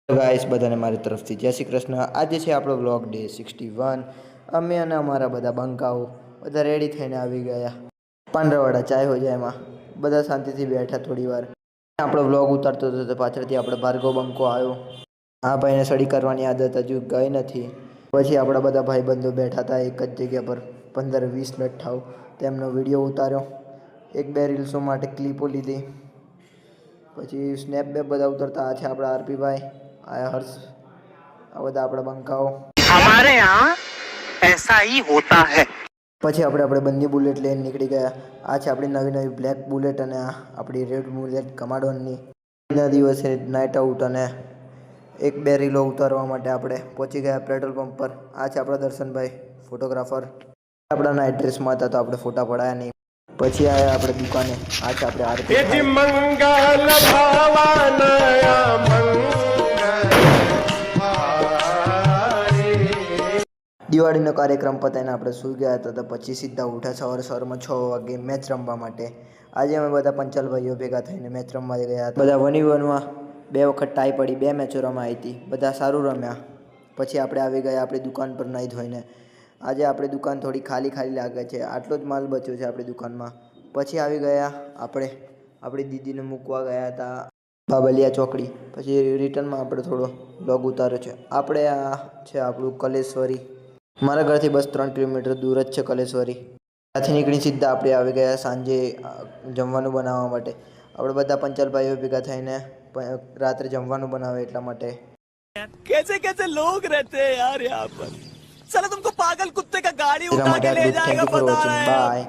Guys બધાને મારી તરફથી જય શ્રી કૃષ્ણ। આજે છે આપણો વ્લોગ ડે 61। અમે અને અમારા બધા બંકાઓ બધા રેડી થઈને આવી ગયા પાંડરવાડા ચાય હો જાય એમાં બધા શાંતિથી બેઠા થોડી વાર। આપણો વ્લોગ ઉતારતો હતો તો પાછળથી આપણે ભાર્ગવ બંકો આવ્યો। આ ભાઈને સ્ટડી કરવાની આદત હજુ ગઈ નથી। પછી આપણા બધા ભાઈબંધો બેઠા હતા એક જ જગ્યા પર 15-20 મિનિટ થાવ તેમનો વિડીયો ઉતાર્યો। એક બે રીલ્સો માટે ક્લિપો લીધી। પછી સ્નેપ બેપ બધા ઉતરતા આ છે આપણા આરપીભાઈ, आया हर्ष, આ બધા આપણા બંકાઓ। हमारे यहाँ ऐसा ही होता है। પછી આપણે બંને બુલેટ લઈને નીકળી ગયા। આ છે આપણી નવી બ્લેક બુલેટ અને આ આપણી રેડ બુલેટ કમાડોનની। આજના દિવસે નાઇટ આઉટ અને એક બે રીલો ઉતારવા માટે આપણે પહોંચી ગયા પેટ્રોલ પંપ પર। આ છે આપણા દર્શનભાઈ ફોટોગ્રાફર। આપણા નાઇટ ડ્રેસમાં હતા તો આપણે ફોટા પડાયા નહીં। પછી આવ્યા આપણે દુકાને। આ છે આપણે આરતી દિવાળીનો કાર્યક્રમ પતાવીને આપણે સૂઈ ગયા હતા તો પછી સીધા ઉઠ્યા સવારમાં 6 વાગે મેચ રમવા માટે। આજે અમે બધા પંચાલ ભાઈઓ ભેગા થઈને મેચ રમવા ગયા હતા। બધા 1v1માં 2 વખત ટાઈ પડી, 2 મેચો રમાઈ હતી, બધા સારું રમ્યા। પછી આપણે આવી ગયા આપણી દુકાન પર નાહી ધોઈને। આજે આપણી દુકાન થોડી ખાલી લાગે છે, આટલો જ માલ બચ્યો છે આપણી દુકાનમાં। પછી આવી ગયા આપણે આપણી દીદીને મૂકવા ગયા હતા બાબલિયા ચોકડી। પછી રિટર્નમાં આપણે થોડો વ્લોગ ઉતાર્યો છે। આપણે આ છે આપણું કલેશ્વરી। મારા ઘરથી બસ 3 કિલોમીટર દૂર જ છે કલેશ્વરી। ત્યાંથી નીકળી સીધા આપણે આવી ગયા સાંજે જમવાનું બનાવવા માટે। આપણે બધા પંચાલ ભાઈઓ ભેગા થઈને રાત્રે જમવાનું બનાવે એટલા માટે। कैसे कैसे लोग रहते हैं यार यहाँ पर। साला तुमको पागल कुत्ते का गाड़ी उठा के ले जाएगा, बता रहे हैं। बाय।